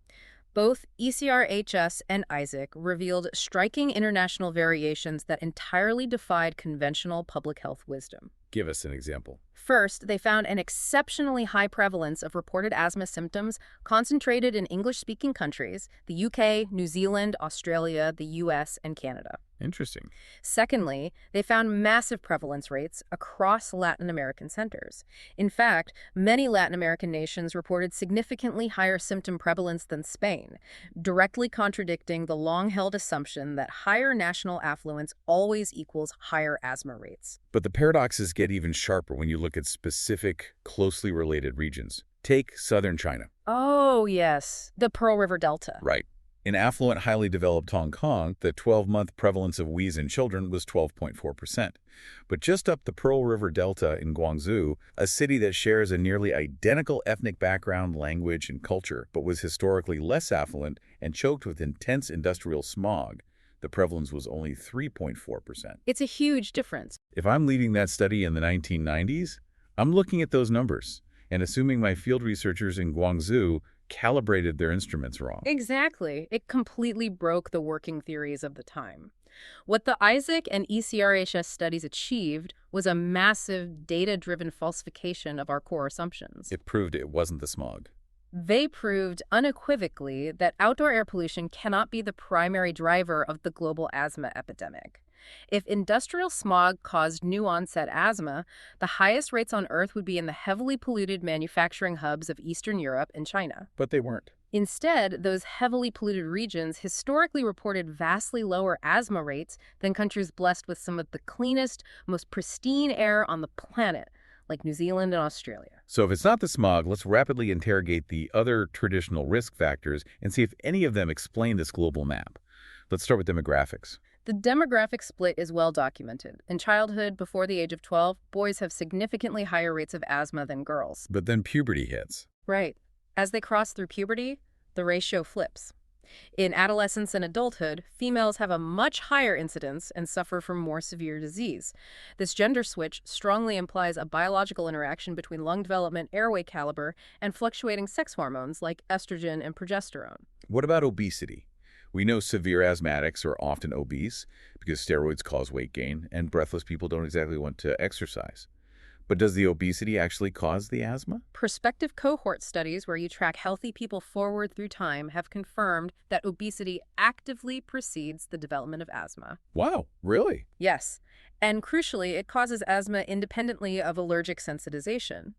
Both ECRHS and Isaac revealed striking international variations that entirely defied conventional public health wisdom. Give us an example. First, they found an exceptionally high prevalence of reported asthma symptoms concentrated in English-speaking countries, the UK, New Zealand, Australia, the US, and Canada. Interesting. Secondly, they found massive prevalence rates across Latin American centers. In fact, many Latin American nations reported significantly higher symptom prevalence than Spain, directly contradicting the long-held assumption that higher national affluence always equals higher asthma rates. But the paradoxes get even sharper when you look at specific, closely related regions. Take southern China. Oh, yes, the Pearl River Delta. Right. In affluent, highly developed Hong Kong, the 12-month prevalence of wheeze in children was 12.4%. But just up the Pearl River Delta in Guangzhou, a city that shares a nearly identical ethnic background, language, and culture, but was historically less affluent and choked with intense industrial smog, the prevalence was only 3.4%. It's a huge difference. If I'm leading that study in the 1990s, I'm looking at those numbers and assuming my field researchers in Guangzhou calibrated their instruments wrong. Exactly. It completely broke the working theories of the time. What the Isaac and ECRHS studies achieved was a massive data-driven falsification of our core assumptions. It proved it wasn't the smog. They proved unequivocally that outdoor air pollution cannot be the primary driver of the global asthma epidemic. If industrial smog caused new-onset asthma, the highest rates on Earth would be in the heavily polluted manufacturing hubs of Eastern Europe and China. But they weren't. Instead, those heavily polluted regions historically reported vastly lower asthma rates than countries blessed with some of the cleanest, most pristine air on the planet, like New Zealand and Australia. So if it's not the smog, let's rapidly interrogate the other traditional risk factors and see if any of them explain this global map. Let's start with demographics. The demographic split is well documented. In childhood, before the age of 12, boys have significantly higher rates of asthma than girls. But then puberty hits. Right. As they cross through puberty, the ratio flips. In adolescence and adulthood, females have a much higher incidence and suffer from more severe disease. This gender switch strongly implies a biological interaction between lung development, airway caliber, and fluctuating sex hormones like estrogen and progesterone. What about obesity? We know severe asthmatics are often obese because steroids cause weight gain, and breathless people don't exactly want to exercise. But does the obesity actually cause the asthma? Prospective cohort studies where you track healthy people forward through time have confirmed that obesity actively precedes the development of asthma. Wow, really? Yes, and crucially, it causes asthma independently of allergic sensitization.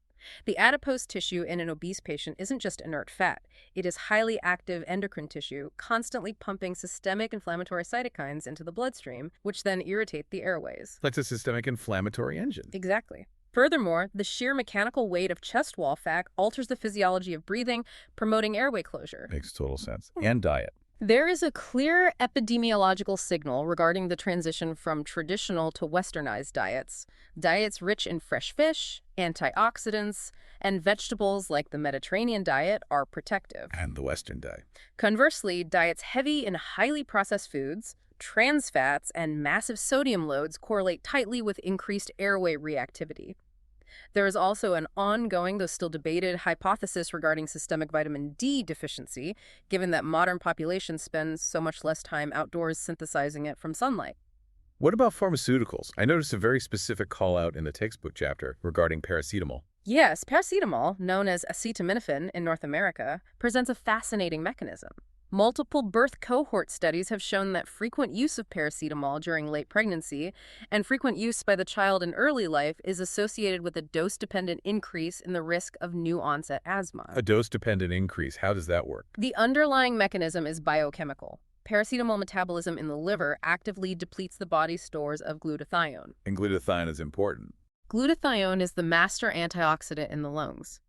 The adipose tissue in an obese patient isn't just inert fat. It is highly active endocrine tissue, constantly pumping systemic inflammatory cytokines into the bloodstream, which then irritate the airways. That's a systemic inflammatory engine. Exactly. Furthermore, the sheer mechanical weight of chest wall fat alters the physiology of breathing, promoting airway closure. Makes total sense. And diet. There is a clear epidemiological signal regarding the transition from traditional to westernized diets. Diets rich in fresh fish, antioxidants, and vegetables like the Mediterranean diet are protective. And the Western diet. Conversely, diets heavy in highly processed foods, trans fats, and massive sodium loads correlate tightly with increased airway reactivity. There is also an ongoing, though still debated, hypothesis regarding systemic vitamin D deficiency, given that modern populations spend so much less time outdoors synthesizing it from sunlight. What about pharmaceuticals? I noticed a very specific call-out in the textbook chapter regarding paracetamol. Yes, paracetamol, known as acetaminophen in North America, presents a fascinating mechanism. Multiple birth cohort studies have shown that frequent use of paracetamol during late pregnancy and frequent use by the child in early life is associated with a dose-dependent increase in the risk of new-onset asthma. A dose-dependent increase. How does that work? The underlying mechanism is biochemical. Paracetamol metabolism in the liver actively depletes the body's stores of glutathione. And glutathione is important. Glutathione is the master antioxidant in the lungs.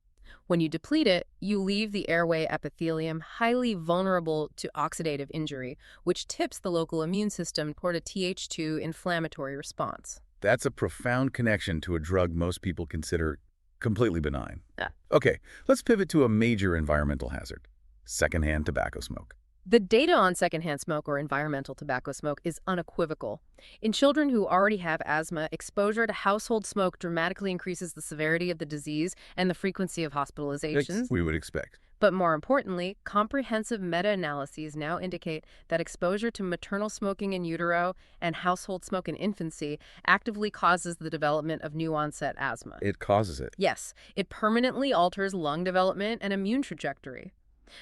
When you deplete it, you leave the airway epithelium highly vulnerable to oxidative injury, which tips the local immune system toward a Th2 inflammatory response. That's a profound connection to a drug most people consider completely benign. Yeah. Okay, let's pivot to a major environmental hazard. secondhand tobacco smoke. The data on secondhand smoke or environmental tobacco smoke is unequivocal. In children who already have asthma, exposure to household smoke dramatically increases the severity of the disease and the frequency of hospitalizations. We would expect. But more importantly, comprehensive meta-analyses now indicate that exposure to maternal smoking in utero and household smoke in infancy actively causes the development of new-onset asthma. It causes it. Yes, it permanently alters lung development and immune trajectory.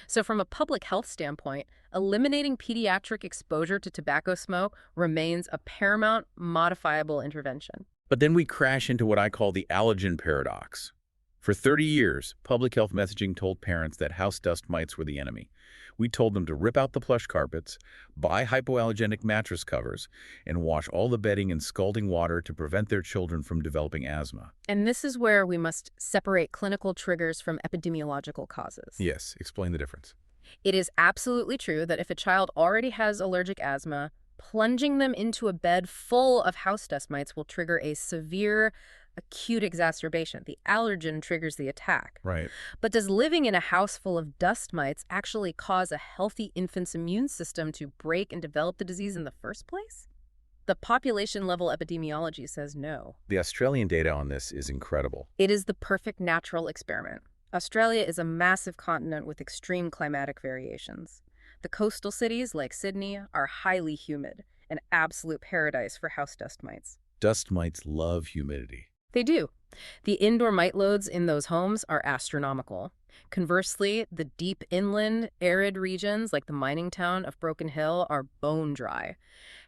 So from a public health standpoint, eliminating pediatric exposure to tobacco smoke remains a paramount, modifiable intervention. But then we crash into what I call the allergen paradox. For 30 years, public health messaging told parents that house dust mites were the enemy. We told them to rip out the plush carpets, buy hypoallergenic mattress covers, and wash all the bedding in scalding water to prevent their children from developing asthma. And this is where we must separate clinical triggers from epidemiological causes. Yes, explain the difference. It is absolutely true that if a child already has allergic asthma, plunging them into a bed full of house dust mites will trigger a severe acute exacerbation. The allergen triggers the attack. Right. But does living in a house full of dust mites actually cause a healthy infant's immune system to break and develop the disease in the first place? The population-level epidemiology says no. The Australian data on this is incredible. It is the perfect natural experiment. Australia is a massive continent with extreme climatic variations. The coastal cities, like Sydney, are highly humid, an absolute paradise for house dust mites. Dust mites love humidity. They do. The indoor mite loads in those homes are astronomical. Conversely, the deep inland, arid regions like the mining town of Broken Hill are bone dry.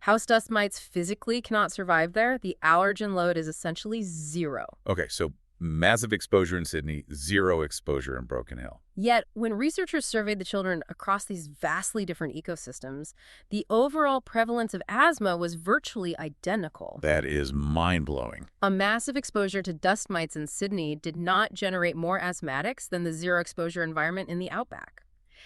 House dust mites physically cannot survive there. The allergen load is essentially zero. Okay, so massive exposure in Sydney, zero exposure in Broken Hill. Yet, when researchers surveyed the children across these vastly different ecosystems, the overall prevalence of asthma was virtually identical. That is mind-blowing. A massive exposure to dust mites in Sydney did not generate more asthmatics than the zero-exposure environment in the outback.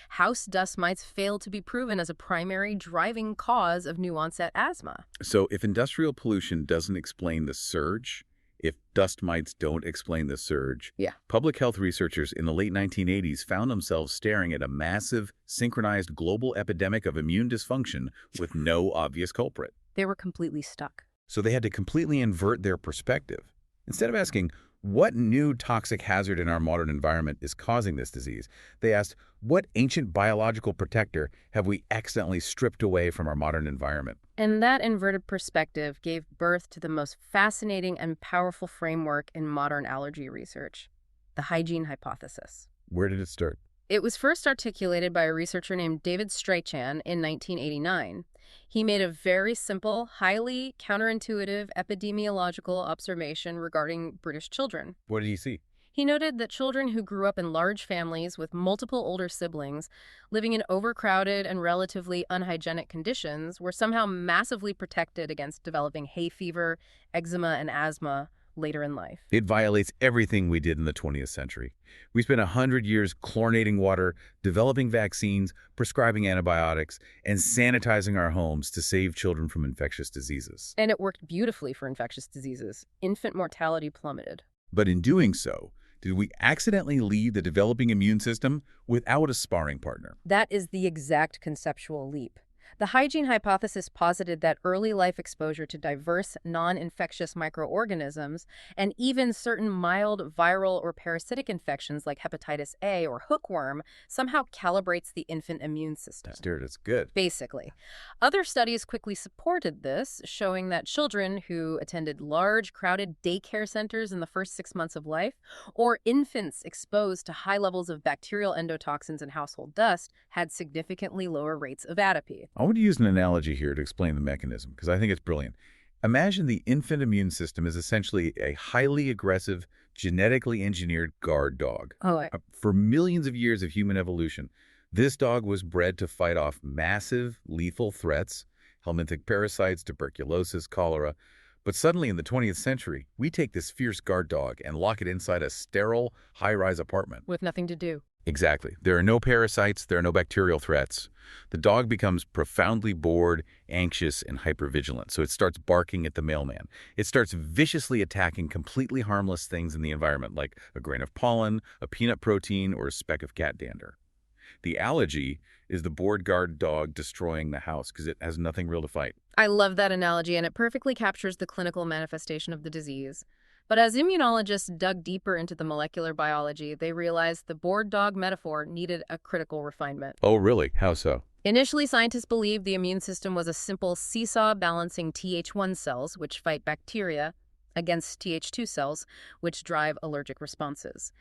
House dust mites failed to be proven as a primary driving cause of new-onset asthma. So if industrial pollution doesn't explain the surge, if dust mites don't explain the surge, public health researchers in the late 1980s found themselves staring at a massive, synchronized global epidemic of immune dysfunction with no obvious culprit. They were completely stuck. So they had to completely invert their perspective. Instead of asking, what new toxic hazard in our modern environment is causing this disease, they asked, what ancient biological protector have we accidentally stripped away from our modern environment? And that inverted perspective gave birth to the most fascinating and powerful framework in modern allergy research, the hygiene hypothesis. Where did it start? It was first articulated by a researcher named David Strachan in 1989. He made a very simple, highly counterintuitive epidemiological observation regarding British children. What did he see? He noted that children who grew up in large families with multiple older siblings living in overcrowded and relatively unhygienic conditions were somehow massively protected against developing hay fever, eczema, and asthma later in life. It violates everything we did in the 20th century. We spent 100 years chlorinating water, developing vaccines, prescribing antibiotics, and sanitizing our homes to save children from infectious diseases. And it worked beautifully for infectious diseases. Infant mortality plummeted. But in doing so, did we accidentally leave the developing immune system without a sparring partner? That is the exact conceptual leap. The hygiene hypothesis posited that early life exposure to diverse, non-infectious microorganisms and even certain mild viral or parasitic infections like hepatitis A or hookworm somehow calibrates the infant immune system. That's good. Basically. Other studies quickly supported this, showing that children who attended large, crowded daycare centers in the first 6 months of life, or infants exposed to high levels of bacterial endotoxins and household dust, had significantly lower rates of atopy. I want to use an analogy here to explain the mechanism, because I think it's brilliant. Imagine the infant immune system is essentially a highly aggressive, genetically engineered guard dog. For millions of years of human evolution, this dog was bred to fight off massive, lethal threats, helminthic parasites, tuberculosis, cholera. But suddenly in the 20th century, we take this fierce guard dog and lock it inside a sterile, high-rise apartment. With nothing to do. Exactly. There are no parasites, there are no bacterial threats. The dog becomes profoundly bored, anxious, and hypervigilant, so it starts barking at the mailman. It starts viciously attacking completely harmless things in the environment, like a grain of pollen, a peanut protein, or a speck of cat dander. The allergy is the board guard dog destroying the house because it has nothing real to fight. I love that analogy, and it perfectly captures the clinical manifestation of the disease. But as immunologists dug deeper into the molecular biology, they realized the board dog metaphor needed a critical refinement. Oh, really? How so? Initially, scientists believed the immune system was a simple seesaw balancing Th1 cells, which fight bacteria, against Th2 cells, which drive allergic responses.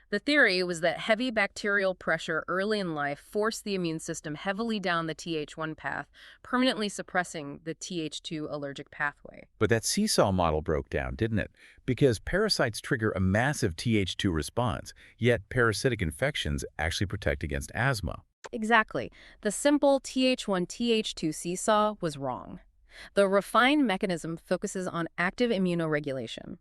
The theory was that heavy bacterial pressure early in life forced the immune system heavily down the Th1 path, permanently suppressing the Th2 allergic pathway. But that seesaw model broke down, didn't it? Because parasites trigger a massive Th2 response, yet parasitic infections actually protect against asthma. Exactly. The simple Th1-Th2 seesaw was wrong. The refined mechanism focuses on active immunoregulation.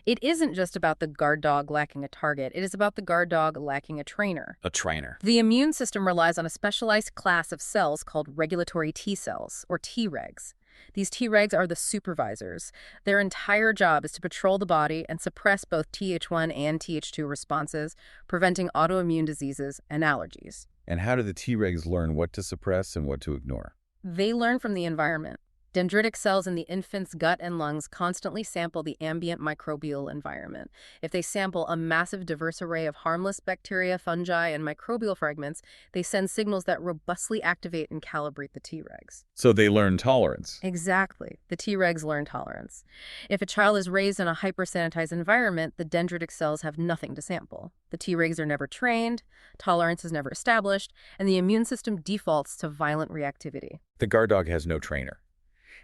It isn't just about the guard dog lacking a target, it is about the guard dog lacking a trainer. A trainer. The immune system relies on a specialized class of cells called regulatory T cells, or Tregs. These Tregs are the supervisors. Their entire job is to patrol the body and suppress both Th1 and Th2 responses, preventing autoimmune diseases and allergies. And how do the Tregs learn what to suppress and what to ignore? They learn from the environment. Dendritic cells in the infant's gut and lungs constantly sample the ambient microbial environment. If they sample a massive diverse array of harmless bacteria, fungi, and microbial fragments, they send signals that robustly activate and calibrate the Tregs. So they learn tolerance. Exactly. The Tregs learn tolerance. If a child is raised in a hypersanitized environment, the dendritic cells have nothing to sample. The Tregs are never trained, tolerance is never established, and the immune system defaults to violent reactivity. The guard dog has no trainer.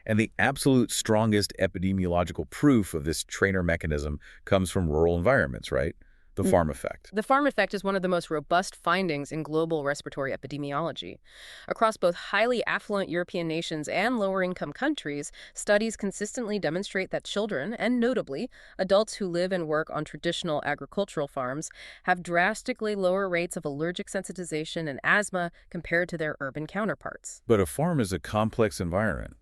And the absolute strongest epidemiological proof of this trainer mechanism comes from rural environments, right? The farm effect. The farm effect is one of the most robust findings in global respiratory epidemiology. Across both highly affluent European nations and lower-income countries, studies consistently demonstrate that children, and notably adults who live and work on traditional agricultural farms, have drastically lower rates of allergic sensitization and asthma compared to their urban counterparts. But a farm is a complex environment.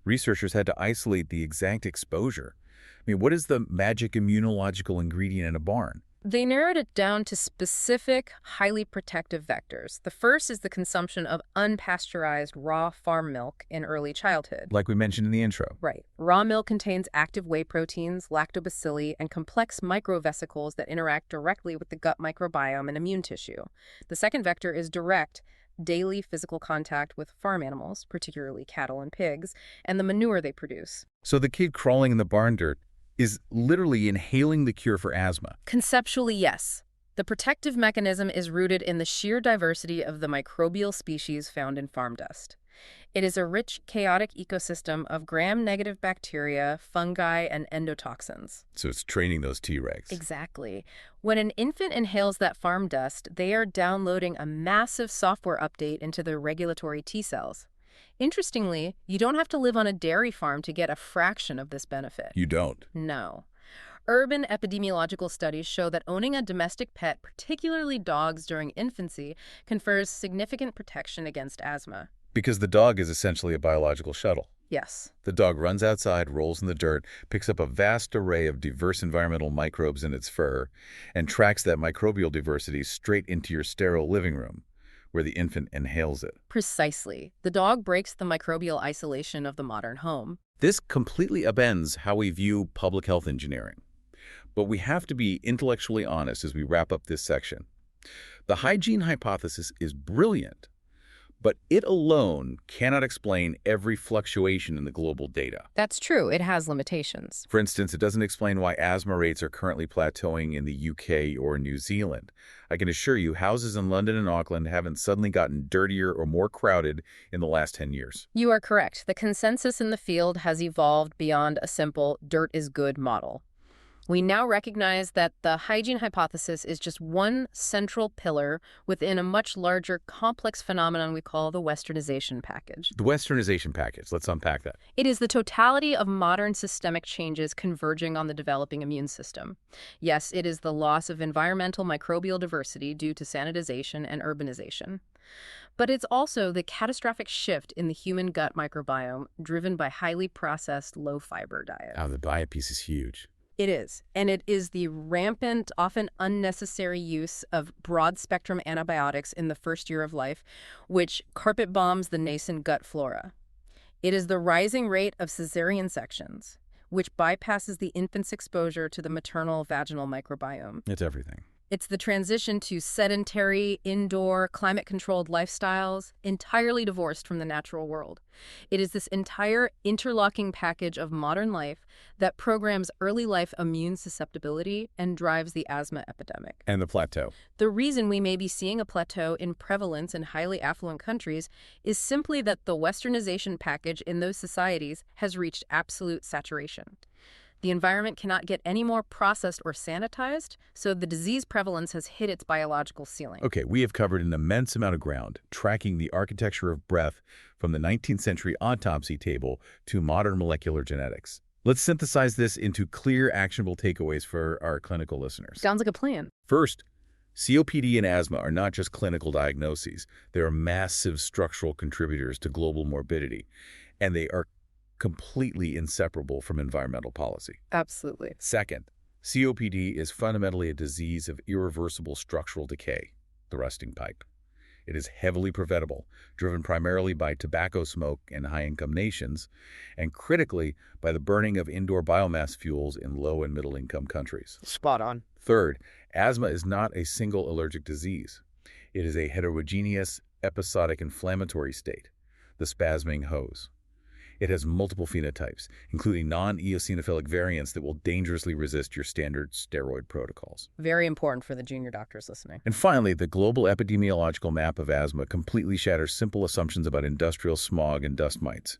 Researchers had to isolate the exact exposure. I mean, what is the magic immunological ingredient in a barn? They narrowed it down to specific, highly protective vectors. The first is the consumption of unpasteurized raw farm milk in early childhood. Like we mentioned in the intro. Right. Raw milk contains active whey proteins, lactobacilli, and complex microvesicles that interact directly with the gut microbiome and immune tissue. The second vector is direct, daily physical contact with farm animals, particularly cattle and pigs, and the manure they produce. So the kid crawling in the barn dirt is literally inhaling the cure for asthma. Conceptually, yes. The protective mechanism is rooted in the sheer diversity of the microbial species found in farm dust. It is a rich, chaotic ecosystem of gram-negative bacteria, fungi, and endotoxins. So it's training those Tregs. Exactly. When an infant inhales that farm dust, they are downloading a massive software update into their regulatory T cells. Interestingly, you don't have to live on a dairy farm to get a fraction of this benefit. You don't? No. Urban epidemiological studies show that owning a domestic pet, particularly dogs during infancy, confers significant protection against asthma. Because the dog is essentially a biological shuttle. Yes. The dog runs outside, rolls in the dirt, picks up a vast array of diverse environmental microbes in its fur, and tracks that microbial diversity straight into your sterile living room, where the infant inhales it. Precisely. The dog breaks the microbial isolation of the modern home. This completely upends how we view public health engineering. But we have to be intellectually honest as we wrap up this section. The hygiene hypothesis is brilliant, but it alone cannot explain every fluctuation in the global data. That's true. It has limitations. For instance, it doesn't explain why asthma rates are currently plateauing in the UK or New Zealand. I can assure you houses in London and Auckland haven't suddenly gotten dirtier or more crowded in the last 10 years. You are correct. The consensus in the field has evolved beyond a simple dirt is good model. We now recognize that the hygiene hypothesis is just one central pillar within a much larger, complex phenomenon we call the westernization package. The westernization package, let's unpack that. It is the totality of modern systemic changes converging on the developing immune system. Yes, it is the loss of environmental microbial diversity due to sanitization and urbanization. But it's also the catastrophic shift in the human gut microbiome driven by highly processed, low-fiber diet. Oh, the diet piece is huge. It is. And it is the rampant, often unnecessary use of broad-spectrum antibiotics in the first year of life, which carpet bombs the nascent gut flora. It is the rising rate of cesarean sections, which bypasses the infant's exposure to the maternal vaginal microbiome. It's everything. It's the transition to sedentary, indoor, climate-controlled lifestyles, entirely divorced from the natural world. It is this entire interlocking package of modern life that programs early life immune susceptibility and drives the asthma epidemic. And the plateau. The reason we may be seeing a plateau in prevalence in highly affluent countries is simply that the westernization package in those societies has reached absolute saturation. The environment cannot get any more processed or sanitized, so the disease prevalence has hit its biological ceiling. Okay, we have covered an immense amount of ground, tracking the architecture of breath from the 19th century autopsy table to modern molecular genetics. Let's synthesize this into clear, actionable takeaways for our clinical listeners. Sounds like a plan. First, COPD and asthma are not just clinical diagnoses. They are massive structural contributors to global morbidity, and they are completely inseparable from environmental policy. Absolutely. Second, COPD is fundamentally a disease of irreversible structural decay, the rusting pipe. It is heavily preventable, driven primarily by tobacco smoke in high-income nations, and critically by the burning of indoor biomass fuels in low- and middle-income countries. Spot on. Third, asthma is not a single allergic disease. It is a heterogeneous, episodic inflammatory state, the spasming hose. It has multiple phenotypes, including non-eosinophilic variants that will dangerously resist your standard steroid protocols. Very important for the junior doctors listening. And finally, the global epidemiological map of asthma completely shatters simple assumptions about industrial smog and dust mites.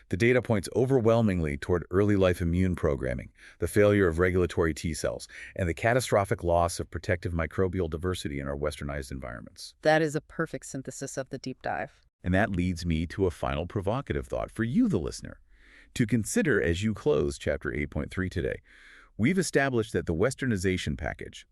The data points overwhelmingly toward early life immune programming, the failure of regulatory T cells, and the catastrophic loss of protective microbial diversity in our westernized environments. That is a perfect synthesis of the deep dive. And that leads me to a final provocative thought for you, the listener, to consider as you close Chapter 8.3 today. We've established that the westernization package,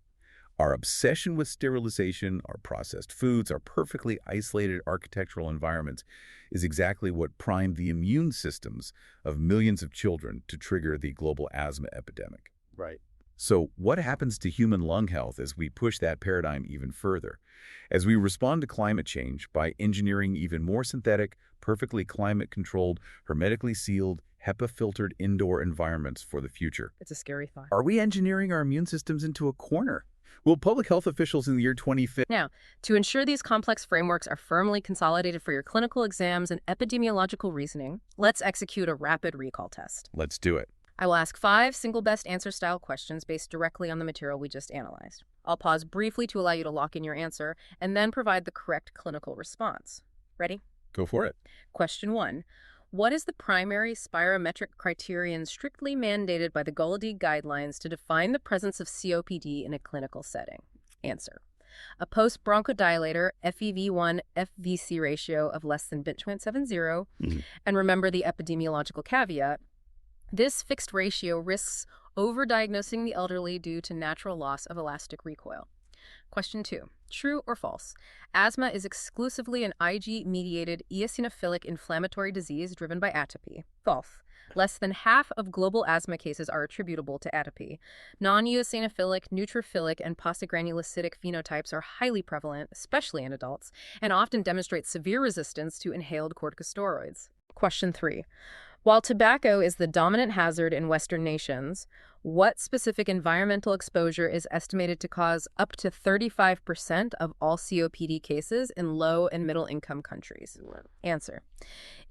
our obsession with sterilization, our processed foods, our perfectly isolated architectural environments, is exactly what primed the immune systems of millions of children to trigger the global asthma epidemic. Right. So what happens to human lung health as we push that paradigm even further? As we respond to climate change by engineering even more synthetic, perfectly climate-controlled, hermetically sealed, HEPA-filtered indoor environments for the future? It's a scary thought. Are we engineering our immune systems into a corner? Will public health officials in the year 2050... Now, to ensure these complex frameworks are firmly consolidated for your clinical exams and epidemiological reasoning, let's execute a rapid recall test. Let's do it. I will ask 5 single best answer style questions based directly on the material we just analyzed. I'll pause briefly to allow you to lock in your answer and then provide the correct clinical response. Ready? Go for it. Question 1. What is the primary spirometric criterion strictly mandated by the GOLD guidelines to define the presence of COPD in a clinical setting? Answer. A post-bronchodilator FEV1 FVC ratio of less than 0.70. And remember the epidemiological caveat. This fixed ratio risks overdiagnosing the elderly due to natural loss of elastic recoil. Question 2. True or false? Asthma is exclusively an Ig-mediated eosinophilic inflammatory disease driven by atopy. False. Less than half of global asthma cases are attributable to atopy. Non-eosinophilic, neutrophilic, and postgranulocytic phenotypes are highly prevalent, especially in adults, and often demonstrate severe resistance to inhaled corticosteroids. Question 3. While tobacco is the dominant hazard in Western nations, what specific environmental exposure is estimated to cause up to 35% of all COPD cases in low and middle income countries? Answer.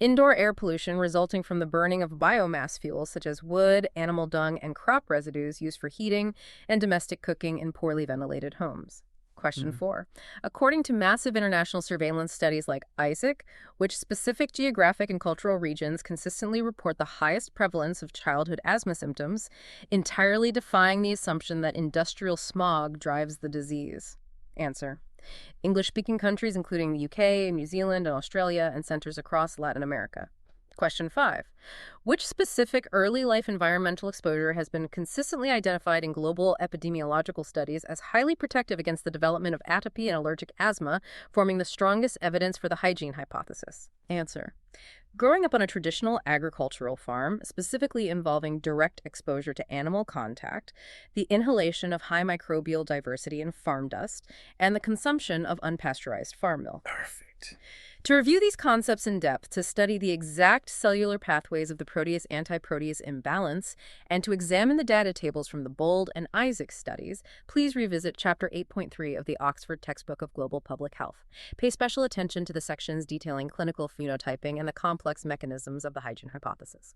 Indoor air pollution resulting from the burning of biomass fuels such as wood, animal dung, and crop residues used for heating and domestic cooking in poorly ventilated homes. Question 4. According to massive international surveillance studies like ISAC, which specific geographic and cultural regions consistently report the highest prevalence of childhood asthma symptoms, entirely defying the assumption that industrial smog drives the disease? Answer. English-speaking countries including the UK, New Zealand, and Australia, and centers across Latin America. Question 5. Which specific early life environmental exposure has been consistently identified in global epidemiological studies as highly protective against the development of atopy and allergic asthma, forming the strongest evidence for the hygiene hypothesis? Answer. Growing up on a traditional agricultural farm, specifically involving direct exposure to animal contact, the inhalation of high microbial diversity in farm dust, and the consumption of unpasteurized farm milk. Perfect. To review these concepts in depth, to study the exact cellular pathways of the protease-antiprotease imbalance, and to examine the data tables from the Bold and Isaac studies, please revisit Chapter 8.3 of the Oxford Textbook of Global Public Health. Pay special attention to the sections detailing clinical phenotyping and the complex mechanisms of the hygiene hypothesis.